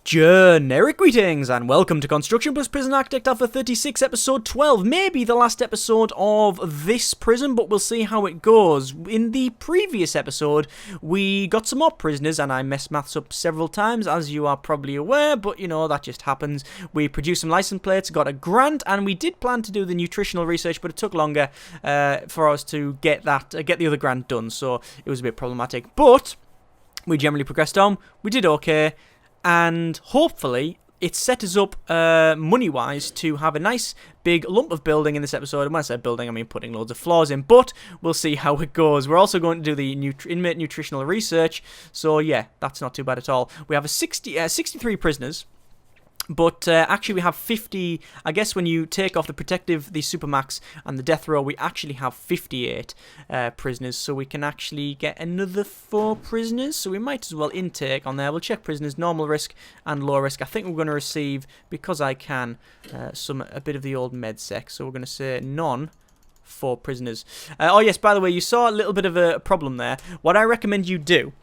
Generic greetings and welcome to Construction Plus Prison Architect Alpha 36 episode 12, maybe the last episode of this prison, but we'll see how it goes. In the previous episode, we got some more prisoners and I messed maths up several times, as you are probably aware, but you know, that just happens. We produced some license plates, got a grant, and we did plan to do the nutritional research, but it took longer for us to get the other grant done, so it was a bit problematic. But we generally progressed on, we did okay. And hopefully, it set us up money-wise to have a nice big lump of building in this episode. And when I say building, I mean putting loads of floors in. But we'll see how it goes. We're also going to do the inmate nutritional research. So yeah, that's not too bad at all. We have 63 prisoners. But actually we have 50, I guess when you take off the protective, the supermax and the death row, we actually have 58 prisoners. So we can actually get another 4 prisoners. So we might as well intake on there. We'll check prisoners, normal risk and low risk. I think we're going to receive, because I can, a bit of the old med sec. So we're going to say none for prisoners. Oh yes, by the way, you saw a little bit of a problem there. What I recommend you do,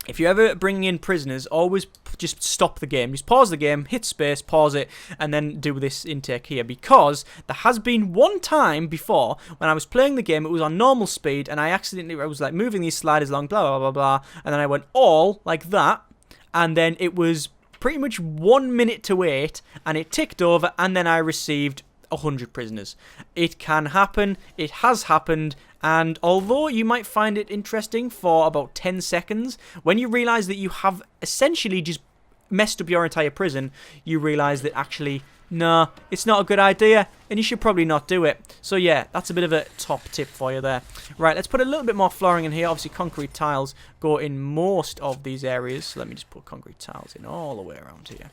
if you're ever bringing in prisoners, always just stop the game. Just pause the game, hit space, pause it, and then do this intake here. Because there has been one time before when I was playing the game, it was on normal speed, and I was like moving these sliders along, blah, blah, blah, blah, and then I went all like that, and then it was pretty much 1 minute to wait, and it ticked over, and then I received 100 prisoners. It can happen, it has happened, and although you might find it interesting for about 10 seconds, when you realise that you have essentially just messed up your entire prison, you realise that actually, no, it's not a good idea, and you should probably not do it. So yeah, that's a bit of a top tip for you there. Right, let's put a little bit more flooring in here. Obviously, concrete tiles go in most of these areas, so let me just put concrete tiles in all the way around here.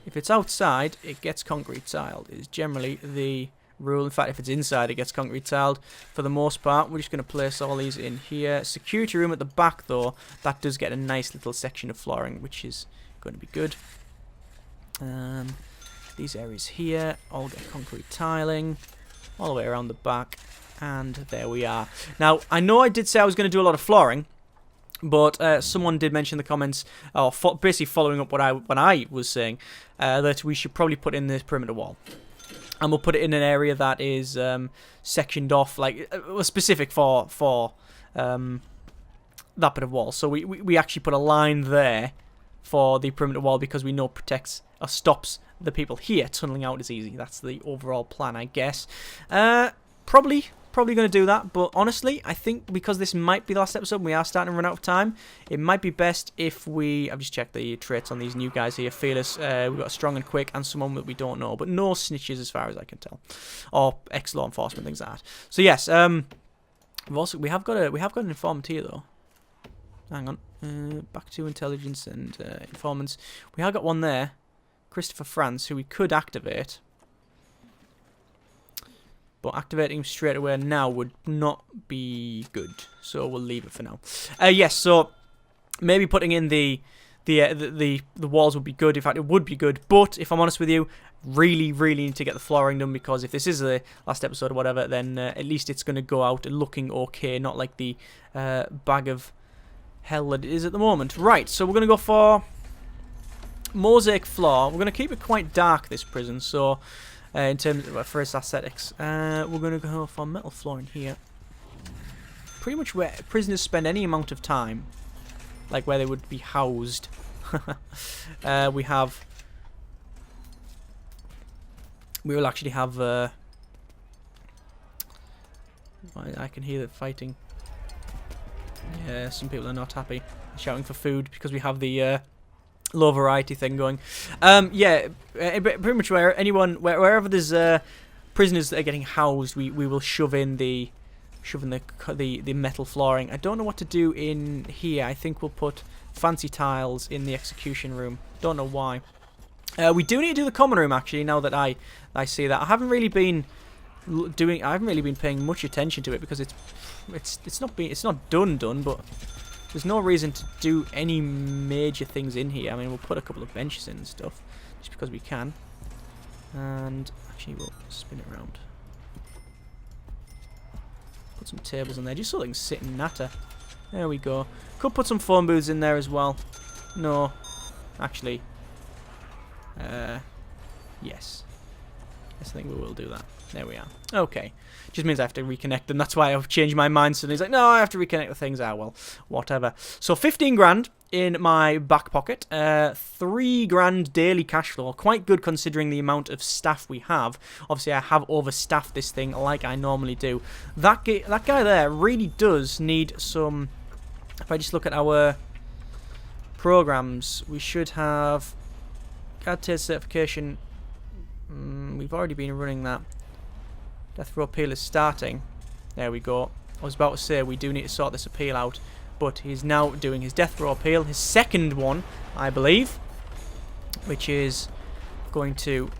If it's outside, it gets concrete tiled, is generally the rule. In fact, if it's inside, it gets concrete tiled for the most part. We're just going to place all these in here. Security room at the back, though, that does get a nice little section of flooring, which is going to be good. These areas here all get concrete tiling all the way around the back, and there we are. Now, I know I did say I was going to do a lot of flooring, but someone did mention in the comments, or basically following up what I was saying, that we should probably put in this perimeter wall. And we'll put it in an area that is sectioned off, like specific for that bit of wall. So we actually put a line there for the perimeter wall because we know it protects or stops the people here tunneling out as easy. That's the overall plan, I guess. Probably going to do that, but honestly, I think because this might be the last episode and we are starting to run out of time, it might be best if I've just checked the traits on these new guys here. Fearless, we've got strong and quick, and someone that we don't know, but no snitches as far as I can tell, or ex-law enforcement, things like that. So yes, we have got an informant here though. Hang on, back to intelligence and informants. We have got one there, Christopher France, who we could activate. But activating him straight away now would not be good, so we'll leave it for now. Yes, so maybe putting in the walls would be good. In fact, it would be good. But if I'm honest with you, really need to get the flooring done, because if this is the last episode or whatever, then at least it's going to go out looking okay, not like the bag of hell that it is at the moment. Right, so we're going to go for mosaic floor. We're going to keep it quite dark, this prison, so in terms of for its aesthetics, we're going to go for metal flooring here. Pretty much where prisoners spend any amount of time, like where they would be housed. We will actually have. I can hear the fighting. Yeah, some people are not happy, shouting for food because we have the low variety thing going. Yeah, pretty much wherever there's prisoners that are getting housed, we will shove in the metal flooring. I don't know what to do in here. I think we'll put fancy tiles in the execution room. Don't know why. We do need to do the common room actually. Now that I see that, I haven't really been paying much attention to it because it's not done, but there's no reason to do any major things in here. I mean, we'll put a couple of benches in and stuff, just because we can. And actually, we'll spin it around. Put some tables in there, just so they can sit and natter. There we go. Could put some phone booths in there as well. No. Actually. Yes. Yes, I think we will do that. There we are. Okay. Just means I have to reconnect them. That's why I've changed my mind. So he's like, no, I have to reconnect the things. Ah, well, whatever. So 15 grand in my back pocket. 3 grand daily cash flow. Quite good considering the amount of staff we have. Obviously, I have overstaffed this thing like I normally do. That guy there really does need some... If I just look at our programs, we should have guard taste certification. We've already been running that. Death row appeal is starting. There we go. I was about to say we do need to sort this appeal out, but he's now doing his death row appeal, his second one, I believe, which is going to,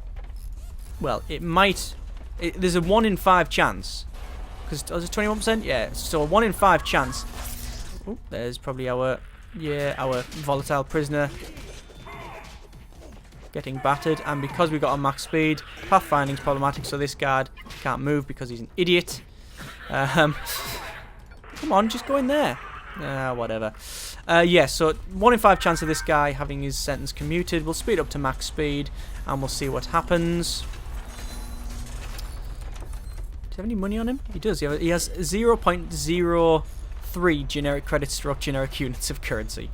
well, it might, there's a 1 in 5 chance, because is it 21%? Yeah, so a 1 in 5 chance. Ooh, there's probably our volatile prisoner getting battered, and because we got a max speed, pathfinding's problematic, so this guard can't move because he's an idiot. Come on, just go in there. Whatever. Yeah, so 1 in 5 chance of this guy having his sentence commuted. We'll speed up to max speed, and we'll see what happens. Does he have any money on him? He does. He has 0.03 generic credit stroke generic units of currency.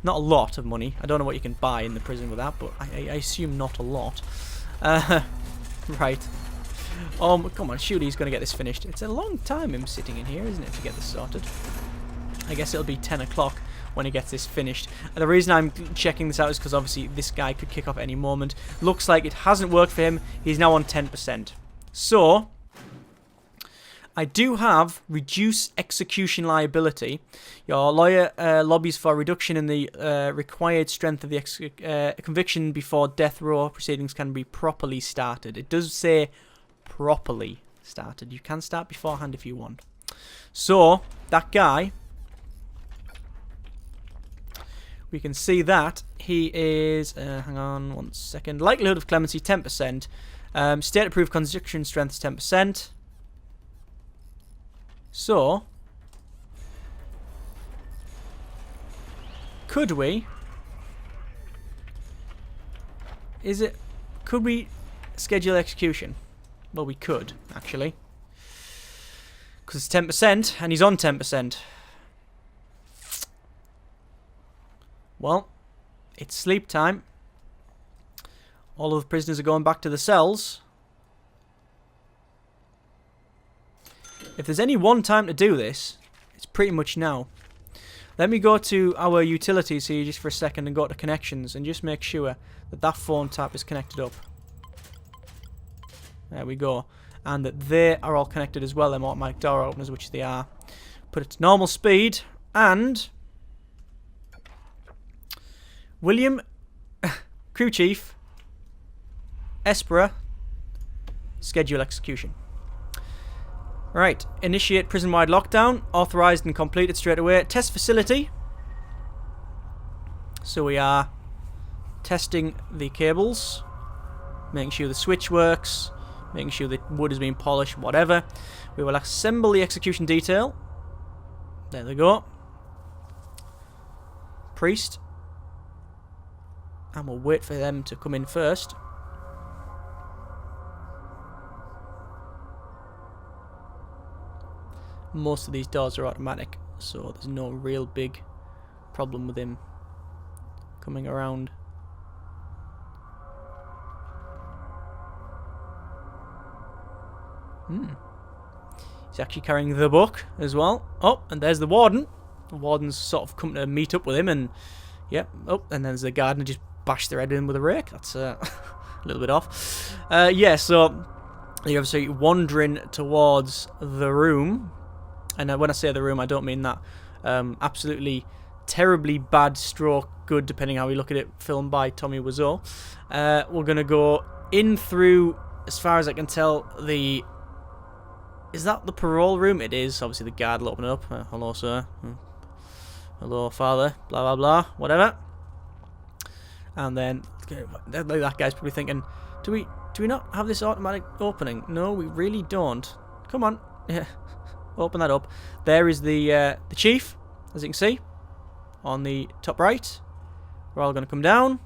Not a lot of money. I don't know what you can buy in the prison with that, but I assume not a lot. Right. Come on, shoot, he's going to get this finished. It's a long time him sitting in here, isn't it, to get this sorted? I guess it'll be 10 o'clock when he gets this finished. And the reason I'm checking this out is because obviously this guy could kick off at any moment. Looks like it hasn't worked for him. He's now on 10%. So, I do have reduce execution liability. Your lawyer lobbies for a reduction in the required strength of the conviction before death row proceedings can be properly started. It does say properly started. You can start beforehand if you want. So, that guy, we can see that he is, hang on 1 second, likelihood of clemency 10%, state approved conviction strength is 10%. So, could we schedule execution? Well, we could, actually. Because it's 10%, and he's on 10%. Well, it's sleep time. All of the prisoners are going back to the cells. If there's any one time to do this, it's pretty much now. Let me go to our utilities here just for a second and go to connections and just make sure that that phone tap is connected up. There we go. And that they are all connected as well, them automatic door openers, which they are. Put it to normal speed, and William, crew chief, Espera, schedule execution. Right, initiate prison-wide lockdown, authorised and completed straight away. Test facility. So we are testing the cables, making sure the switch works, making sure the wood has been polished, whatever. We will assemble the execution detail. There they go. Priest. And we'll wait for them to come in first. Most of these doors are automatic, so there's no real big problem with him coming around. He's actually carrying the book as well. Oh, and there's the warden. The warden's sort of come to meet up with him, and yep. Oh, and there's the gardener just bashed their head in with a rake. That's a little bit off. Yeah, so you're obviously wandering towards the room. And when I say the room, I don't mean that absolutely terribly bad stroke good, depending how we look at it, filmed by Tommy Wiseau. We're going to go in through, as far as I can tell, the... Is that the parole room? It is. Obviously, the guard will open it up. Hello, sir. Hello, father. Blah, blah, blah. Whatever. And then, that guy's probably thinking, do we not have this automatic opening? No, we really don't. Come on. Yeah. Open that up. There is the chief, as you can see. on the top right. We're all going to come down.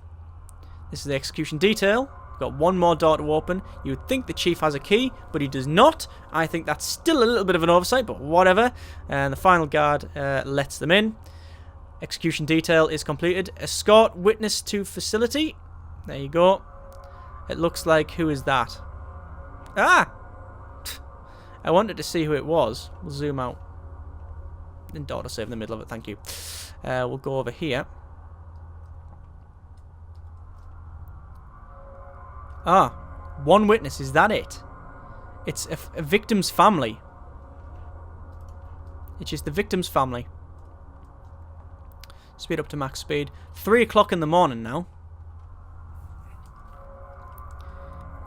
This is the execution detail. We've got one more door to open. You would think the chief has a key, but he does not. I think that's still a little bit of an oversight, but whatever. And the final guard lets them in. Execution detail is completed. Escort witness to facility. There you go. It looks like, who is that? Ah! I wanted to see who it was. We'll zoom out. Didn't autosave in the middle of it, thank you. We'll go over here. Ah, one witness, is that it? It's a victim's family. It's just the victim's family. Speed up to max speed. 3 o'clock in the morning now.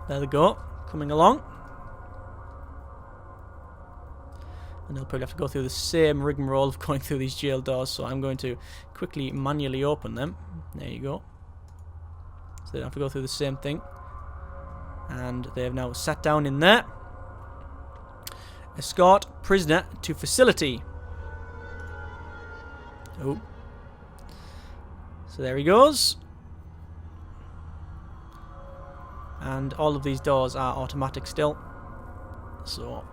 There they go, coming along. And they'll probably have to go through the same rigmarole of going through these jail doors, so I'm going to quickly manually open them. There you go. So they don't have to go through the same thing. And they have now sat down in there. Escort prisoner to facility. Oh. So there he goes. And all of these doors are automatic still. So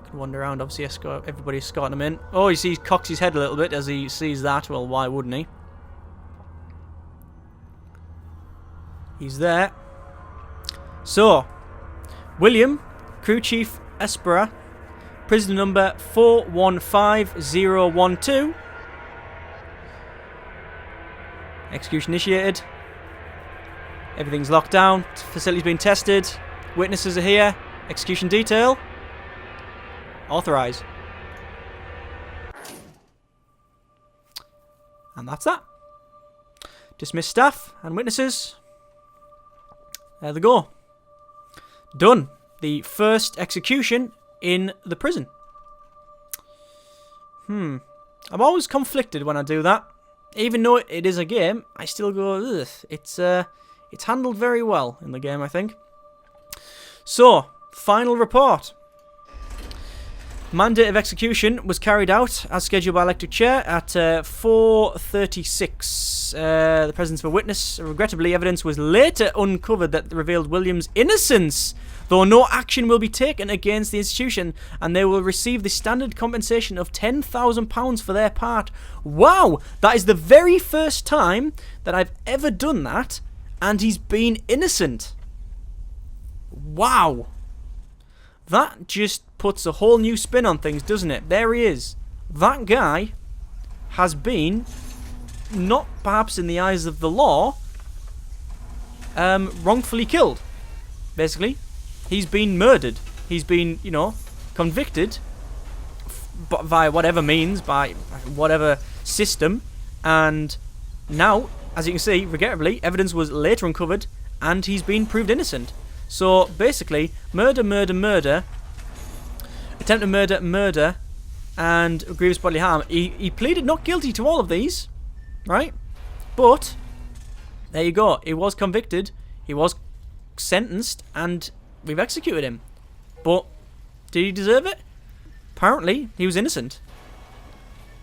you can wander around, obviously everybody's escorting him in. Oh, you see he cocks his head a little bit as he sees that. Well, why wouldn't he? He's there. So, William, crew chief Espera, prisoner number 415012. Execution initiated. Everything's locked down. Facility's been tested. Witnesses are here. Execution detail. Authorize. And that's that. Dismiss staff and witnesses. There they go. Done. The first execution in the prison. I'm always conflicted when I do that. Even though it is a game, I still go, ugh. It's handled very well in the game, I think. So, final report. Mandate of execution was carried out as scheduled by elected chair at 4:36. The presence of a witness. Regrettably, evidence was later uncovered that revealed William's innocence, though no action will be taken against the institution, and they will receive the standard compensation of £10,000 for their part. Wow! That is the very first time that I've ever done that, and he's been innocent. Wow! That just puts a whole new spin on things, doesn't it? There he is. That guy has been, not perhaps in the eyes of the law, wrongfully killed. Basically, he's been murdered. He's been, convicted by whatever means, by whatever system, and now, as you can see, regrettably, evidence was later uncovered, and he's been proved innocent. So, basically, murder, attempted murder, and grievous bodily harm. He pleaded not guilty to all of these, right? But, there you go. He was convicted, he was sentenced, and we've executed him. But, did he deserve it? Apparently, he was innocent.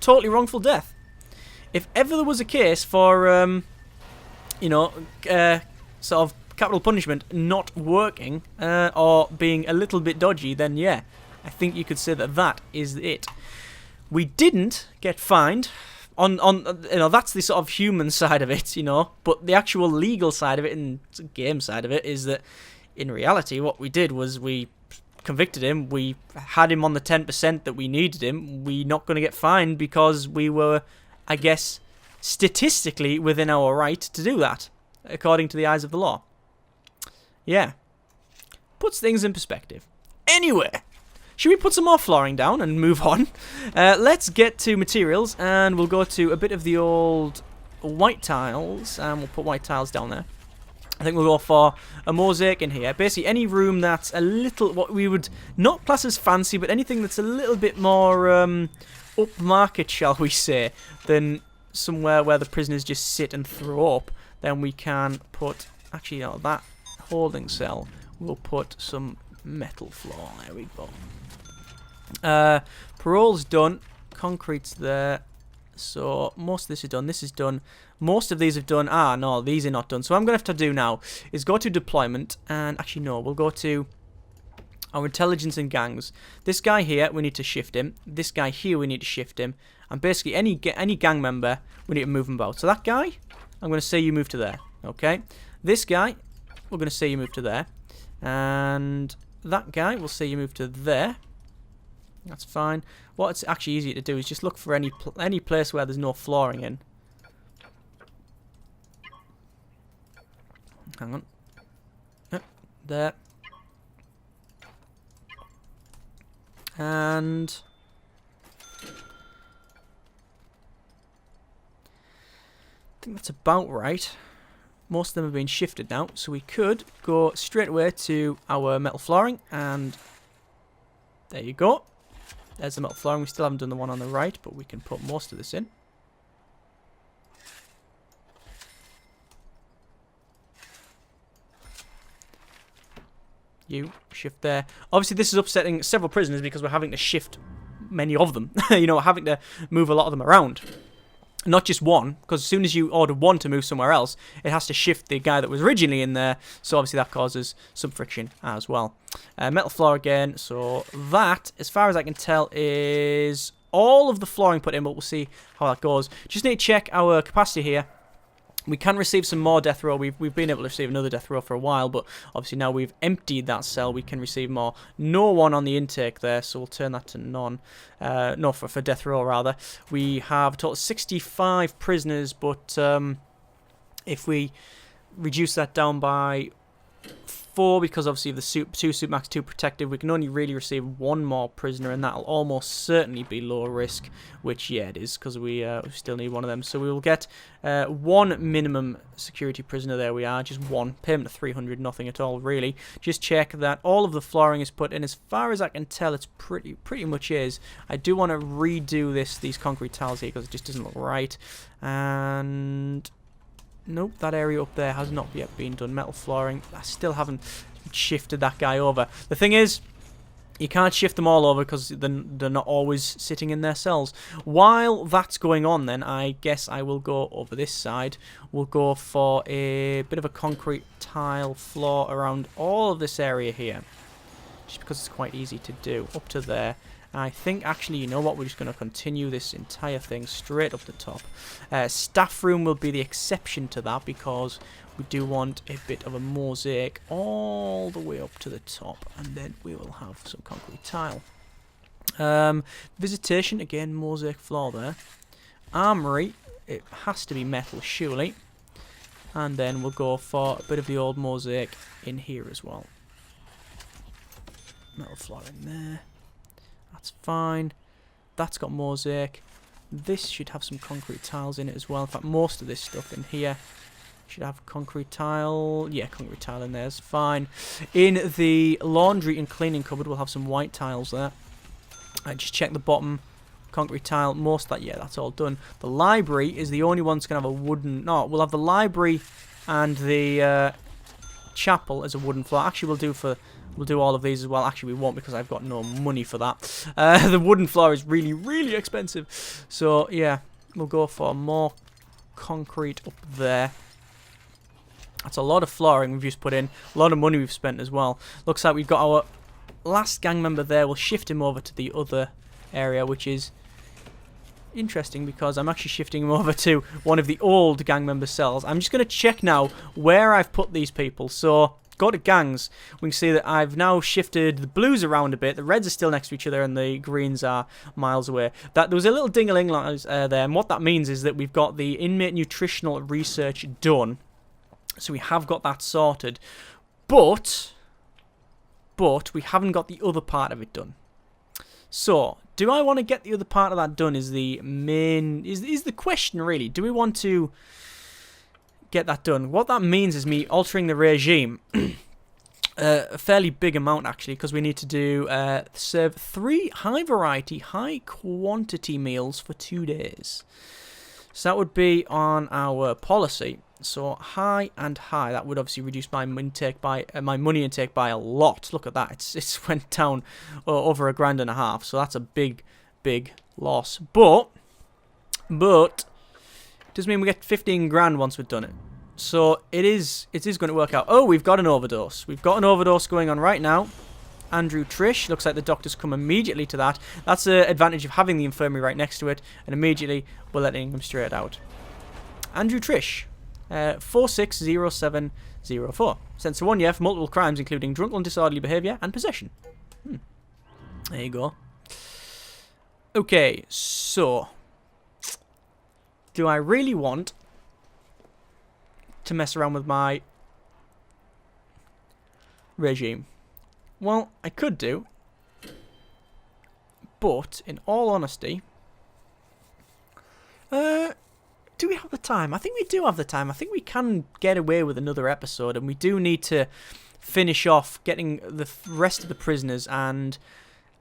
Totally wrongful death. If ever there was a case for, sort of capital punishment not working or being a little bit dodgy, then yeah, I think you could say that that is it. We didn't get fined. On that's the sort of human side of it, but the actual legal side of it and game side of it is that in reality what we did was we convicted him, we had him on the 10% that we needed him. We're not going to get fined because we were, I guess, statistically within our right to do that, according to the eyes of the law. Yeah. Puts things in perspective. Anyway, should we put some more flooring down and move on? Let's get to materials, and we'll go to a bit of the old white tiles, and we'll put white tiles down there. I think we'll go for a mosaic in here. Basically, any room that's a little, what we would not class as fancy, but anything that's a little bit more upmarket, shall we say, than somewhere where the prisoners just sit and throw up, then we can put, actually, that holding cell, we'll put some metal floor. There we go. Parole's done. Concrete's there. So most of this is done. This is done. Most of these have done. Ah, no, these are not done. So what I'm going to have to do now is go to deployment. And actually, no, we'll go to our intelligence and gangs. This guy here, we need to shift him. This guy here, we need to shift him. And basically, any gang member, we need to move him about. So that guy, I'm going to say you move to there. Okay. This guy, we're going to say you move to there. And that guy, we'll say you move to there. That's fine. What's actually easier to do is just look for any place where there's no flooring in. Hang on. There. And I think that's about right. Most of them have been shifted now, so we could go straight away to our metal flooring, and there you go. There's the metal flooring. We still haven't done the one on the right, but we can put most of this in. You shift there. Obviously, this is upsetting several prisoners because we're having to shift many of them. You know, having to move a lot of them around. Not just one, because as soon as you order one to move somewhere else, it has to shift the guy that was originally in there. So obviously that causes some friction as well. Metal floor again. So that, as far as I can tell, is all of the flooring put in, but we'll see how that goes. Just need to check our capacity here. We can receive some more death row. We've been able to receive another death row for a while, but obviously now we've emptied that cell, we can receive more. No one on the intake there, so we'll turn that to none. No, for death row rather. We have a total of 65 prisoners, but if we reduce that down by 4, because obviously of the 2 suit max 2 protective, we can only really receive 1 more prisoner, and that'll almost certainly be low risk, which yeah it is, because we still need one of them. So we will get 1 minimum security prisoner. There we are, just 1. Payment of 300, nothing at all really. Just check that all of the flooring is put in. As far as I can tell, it's pretty much is. I do want to redo these concrete tiles here because it just doesn't look right. And nope, that area up there has not yet been done. Metal flooring, I still haven't shifted that guy over. The thing is, you can't shift them all over because they're not always sitting in their cells. While that's going on then, I guess I will go over this side. We'll go for a bit of a concrete tile floor around all of this area here. Just because it's quite easy to do. Up to there. I think, actually, you know what, we're just going to continue this entire thing straight up the top. Staff room will be the exception to that because we do want a bit of a mosaic all the way up to the top, and then we will have some concrete tile. Visitation, again, mosaic floor there. Armory, it has to be metal, surely. And then we'll go for a bit of the old mosaic in here as well. Metal floor in there. That's fine. That's got mosaic. This should have some concrete tiles in it as well. In fact, most of this stuff in here should have concrete tile. Yeah, concrete tile in there is fine. In the laundry and cleaning cupboard, we'll have some white tiles there. I just check the bottom. Concrete tile. Most of that, yeah, that's all done. The library is the only one that's going to have a wooden... No, we'll have the library and the chapel as a wooden floor. Actually, we'll do all of these as well. Actually, we won't because I've got no money for that. The wooden floor is really, really expensive. So, yeah, we'll go for more concrete up there. That's a lot of flooring we've just put in. A lot of money we've spent as well. Looks like we've got our last gang member there. We'll shift him over to the other area, which is interesting because I'm actually shifting him over to one of the old gang member cells. I'm just going to check now where I've put these people. So... go to gangs, we can see that I've now shifted the blues around a bit. The reds are still next to each other and the greens are miles away. There was a little ding-a-ling there, and what that means is that we've got the inmate nutritional research done. So we have got that sorted. But we haven't got the other part of it done. So, do I want to get the other part of that done is the main... is the question, really. Do we want to... get that done? What that means is me altering the regime a fairly big amount actually, because we need to do serve 3 high variety, high quantity meals for 2 days. So that would be on our policy. So high and high, that would obviously reduce my intake by my money intake by a lot. Look at that, it's went down over $1.5 grand. So that's a big loss. But But it does mean we get 15 grand once we've done it. So it is going to work out. Oh, we've got an overdose. We've got an overdose going on right now. Andrew Trish. Looks like the doctors come immediately to that. That's the advantage of having the infirmary right next to it. And immediately we're letting him straight out. Andrew Trish. 460704. Sentenced to 1 year for multiple crimes, including drunken disorderly behaviour and possession. There you go. Okay, so do I really want to mess around with my regime? Well, I could do, but in all honesty, do we have the time? I think we do have the time. I think we can get away with another episode, and we do need to finish off getting the rest of the prisoners, and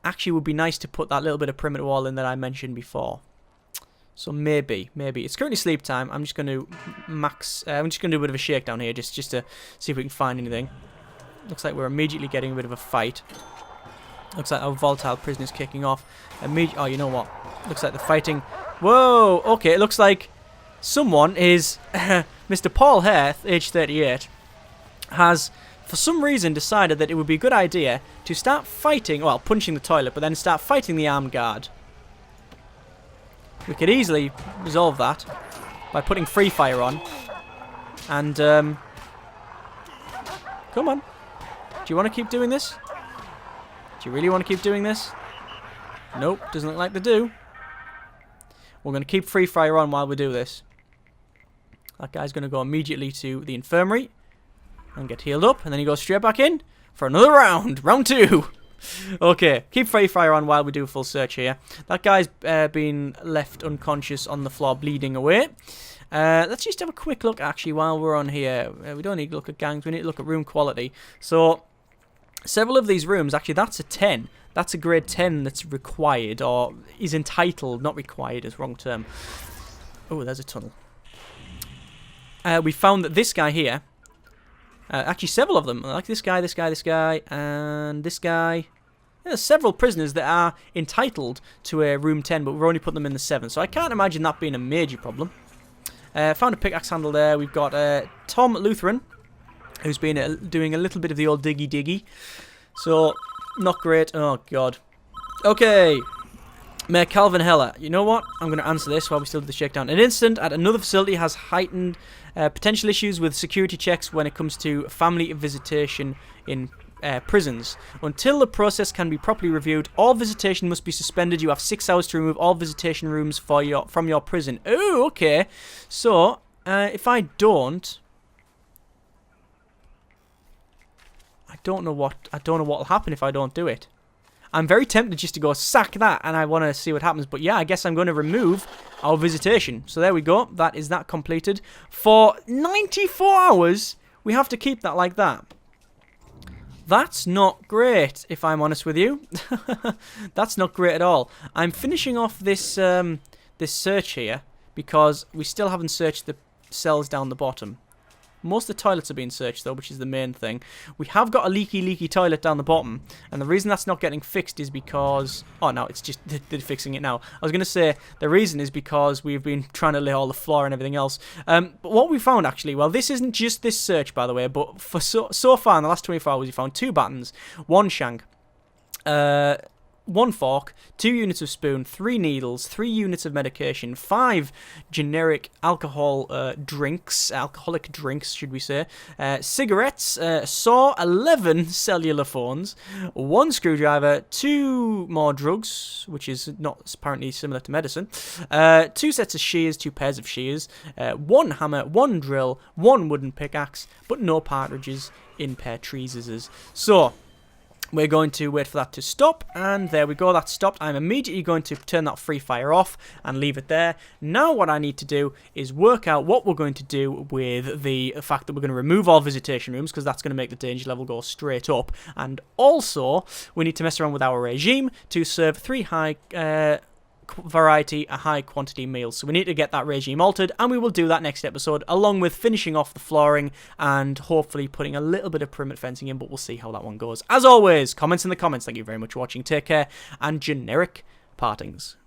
actually it would be nice to put that little bit of perimeter wall in that I mentioned before. So maybe. It's currently sleep time. I'm just going to I'm just going to do a bit of a shakedown here, just to see if we can find anything. Looks like we're immediately getting a bit of a fight. Looks like our volatile prisoner's kicking off. Oh, you know what? Looks like the fighting. Whoa! Okay, it looks like someone is Mr. Paul Heath, age 38, has for some reason decided that it would be a good idea to start fighting, well, punching the toilet, but then start fighting the armed guard. We could easily resolve that by putting free fire on. And, come on. Do you want to keep doing this? Do you really want to keep doing this? Nope, doesn't look like they do. We're going to keep free fire on while we do this. That guy's going to go immediately to the infirmary and get healed up, and then he goes straight back in for another round. Round 2. Okay, keep free fire on while we do a full search here. That guy's been left unconscious on the floor, bleeding away. Let's just have a quick look, actually, while we're on here. We don't need to look at gangs, we need to look at room quality. So, several of these rooms, actually, that's a 10. That's a grade 10 that's required, or is entitled, not required, is the wrong term. Oh, there's a tunnel. We found that this guy here, actually several of them, like this guy, and this guy. There's several prisoners that are entitled to a room 10, but we've only put them in the 7, so I can't imagine that being a major problem. Found a pickaxe handle there. We've got Tom Lutheran, who's been doing a little bit of the old diggy. So, not great. Oh, God. Okay. Mayor Calvin Heller. You know what? I'm going to answer this while we still do the shakedown. An incident at another facility has heightened potential issues with security checks when it comes to family visitation in prisons. Until the process can be properly reviewed, all visitation must be suspended. You have 6 hours to remove all visitation rooms from your prison. Oh, okay. So, if I don't... I don't know what'll happen if I don't do it. I'm very tempted just to go sack that, and I want to see what happens. But yeah, I guess I'm going to remove our visitation. So there we go. That is that completed. For 94 hours, we have to keep that like that. That's not great, if I'm honest with you. That's not great at all. I'm finishing off this this search here because we still haven't searched the cells down the bottom. Most of the toilets are being searched, though, which is the main thing. We have got a leaky toilet down the bottom, and the reason that's not getting fixed is because... Oh, no, it's just they're fixing it now. I was going to say the reason is because we've been trying to lay all the floor and everything else. But what we found, actually, well, this isn't just this search, by the way, but for so far in the last 24 hours, we found 2 batons, 1 shank, 1 fork, 2 units of spoon, 3 needles, 3 units of medication, 5 generic alcoholic drinks, should we say, cigarettes, a saw, 11 cellular phones, 1 screwdriver, 2 more drugs, which is not apparently similar to medicine, 2 sets of shears, 2 pairs of shears, 1 hammer, 1 drill, 1 wooden pickaxe, but no partridges in pear trees. So... we're going to wait for that to stop, and there we go, that's stopped. I'm immediately going to turn that free fire off and leave it there. Now what I need to do is work out what we're going to do with the fact that we're going to remove all visitation rooms, because that's going to make the danger level go straight up. And also, we need to mess around with our regime to serve 3 high variety, a high quantity meals. So we need to get that regime altered, and we will do that next episode, along with finishing off the flooring and hopefully putting a little bit of perimeter fencing in, but we'll see how that one goes. As always, comments in the comments. Thank you very much for watching. Take care, and generic partings.